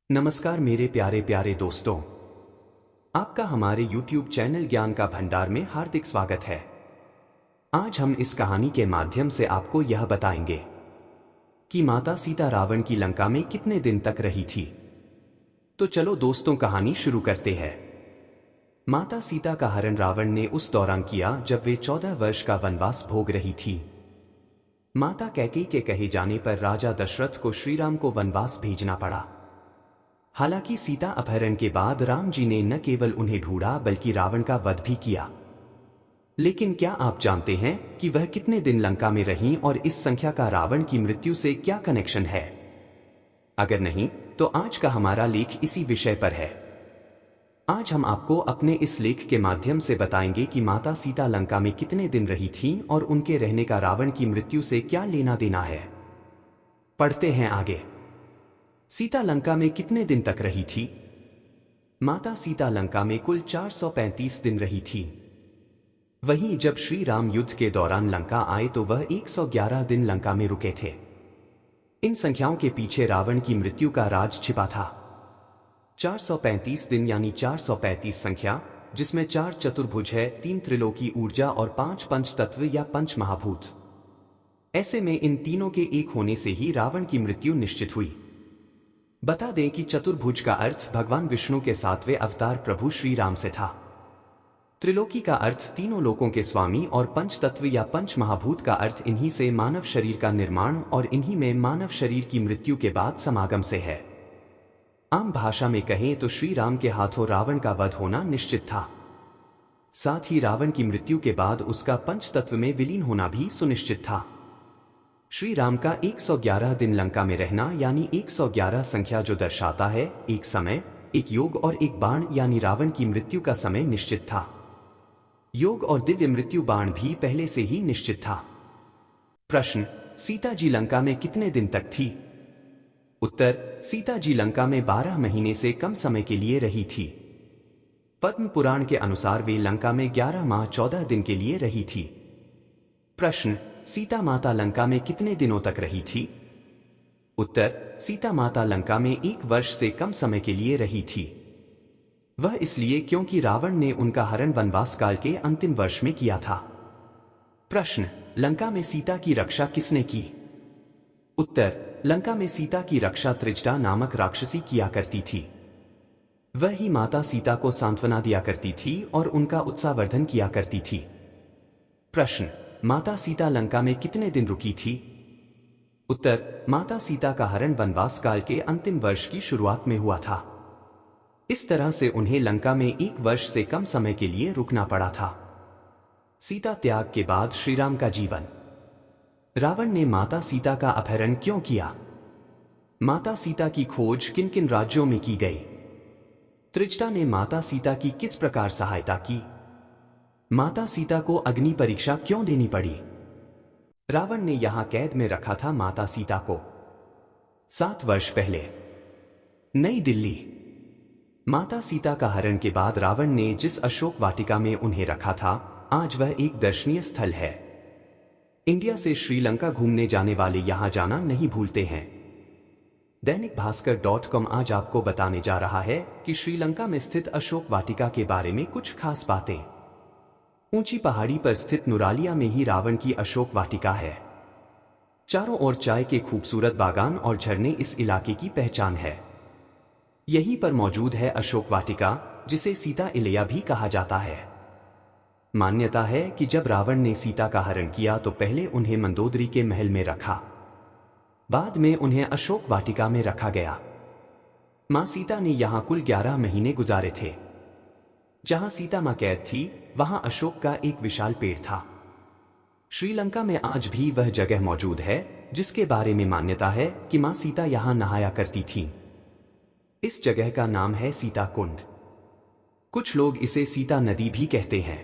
नमस्कार मेरे प्यारे प्यारे दोस्तों, आपका हमारे YouTube चैनल ज्ञान का भंडार में हार्दिक स्वागत है। आज हम इस कहानी के माध्यम से आपको यह बताएंगे कि माता सीता रावण की लंका में कितने दिन तक रही थी। तो चलो दोस्तों, कहानी शुरू करते हैं। माता सीता का हरण रावण ने उस दौरान किया जब वे 14 वर्ष का वनवास भोग रही थी। माता कैकेयी के कहे जाने पर राजा दशरथ को श्री राम को वनवास भेजना पड़ा। हालांकि सीता अपहरण के बाद राम जी ने न केवल उन्हें ढूंढा बल्कि रावण का वध भी किया। लेकिन क्या आप जानते हैं कि वह कितने दिन लंका में रहीं और इस संख्या का रावण की मृत्यु से क्या कनेक्शन है? अगर नहीं तो आज का हमारा लेख इसी विषय पर है। आज हम आपको अपने इस लेख के माध्यम से बताएंगे कि माता सीता लंका में कितने दिन रही थीं और उनके रहने का रावण की मृत्यु से क्या लेना देना है। पढ़ते हैं आगे। सीता लंका में कितने दिन तक रही थी? माता सीता लंका में कुल 435 दिन रही थी। वहीं जब श्री राम युद्ध के दौरान लंका आए तो वह 111 दिन लंका में रुके थे। इन संख्याओं के पीछे रावण की मृत्यु का राज छिपा था। 435 दिन यानी 435 संख्या, जिसमें 4 चतुर्भुज है, 3 त्रिलोकी ऊर्जा और 5 पंचतत्व या पंच महाभूत। ऐसे में इन तीनों के एक होने से ही रावण की मृत्यु निश्चित हुई। बता दें कि चतुर्भुज का अर्थ भगवान विष्णु के 7वें अवतार प्रभु श्री राम से था। त्रिलोकी का अर्थ तीनों लोकों के स्वामी और पंचतत्व या पंच महाभूत का अर्थ इन्हीं से मानव शरीर का निर्माण और इन्हीं में मानव शरीर की मृत्यु के बाद समागम से है। आम भाषा में कहें तो श्री राम के हाथों रावण का वध होना निश्चित था। साथ ही रावण की मृत्यु के बाद उसका पंचतत्व में विलीन होना भी सुनिश्चित था। श्री राम का 111 दिन लंका में रहना यानी 111 संख्या जो दर्शाता है एक समय, एक योग और एक बाण, यानी रावण की मृत्यु का समय निश्चित था। योग और दिव्य मृत्यु बाण भी पहले से ही निश्चित था। प्रश्न: सीता जी लंका में कितने दिन तक थी? उत्तर: सीता जी लंका में 12 महीने से कम समय के लिए रही थी। पद्म पुराण के अनुसार वे लंका में 11 माह 14 दिन के लिए रही थी। प्रश्न: सीता माता लंका में कितने दिनों तक रही थी? उत्तर: सीता माता लंका में 1 वर्ष से कम समय के लिए रही थी। वह इसलिए क्योंकि रावण ने उनका हरण वनवास काल के अंतिम वर्ष में किया था। प्रश्न: लंका में सीता की रक्षा किसने की? उत्तर: लंका में सीता की रक्षा त्रिजटा नामक राक्षसी किया करती थी। वह ही माता सीता को सांत्वना दिया करती थी और उनका उत्साहवर्धन किया करती थी। प्रश्न: माता सीता लंका में कितने दिन रुकी थी? उत्तर: माता सीता का हरण वनवास काल के अंतिम वर्ष की शुरुआत में हुआ था। इस तरह से उन्हें लंका में 1 वर्ष से कम समय के लिए रुकना पड़ा था। सीता त्याग के बाद श्रीराम का जीवन। रावण ने माता सीता का अपहरण क्यों किया? माता सीता की खोज किन किन राज्यों में की गई? त्रिजटा ने माता सीता की किस प्रकार सहायता की? माता सीता को अग्नि परीक्षा क्यों देनी पड़ी? रावण ने यहां कैद में रखा था माता सीता को। 7 वर्ष पहले नई दिल्ली। माता सीता का हरण के बाद रावण ने जिस अशोक वाटिका में उन्हें रखा था, आज वह एक दर्शनीय स्थल है। इंडिया से श्रीलंका घूमने जाने वाले यहां जाना नहीं भूलते हैं। दैनिक भास्कर.com आज आपको बताने जा रहा है कि श्रीलंका में स्थित अशोक वाटिका के बारे में कुछ खास बातें। ऊंची पहाड़ी पर स्थित नुरालिया में ही रावण की अशोक वाटिका है। चारों ओर चाय के खूबसूरत बागान और झरने इस इलाके की पहचान है। यहीं पर मौजूद है अशोक वाटिका, जिसे सीता इलया भी कहा जाता है। मान्यता है कि जब रावण ने सीता का हरण किया तो पहले उन्हें मंदोदरी के महल में रखा, बाद में उन्हें अशोक वाटिका में रखा गया। मां सीता ने यहां कुल 11 महीने गुजारे थे। जहां सीता मां कैद थी, वहां अशोक का एक विशाल पेड़ था। श्रीलंका में आज भी वह जगह मौजूद है जिसके बारे में मान्यता है कि मां सीता यहां नहाया करती थीं। इस जगह का नाम है सीता कुंड। कुछ लोग इसे सीता नदी भी कहते हैं।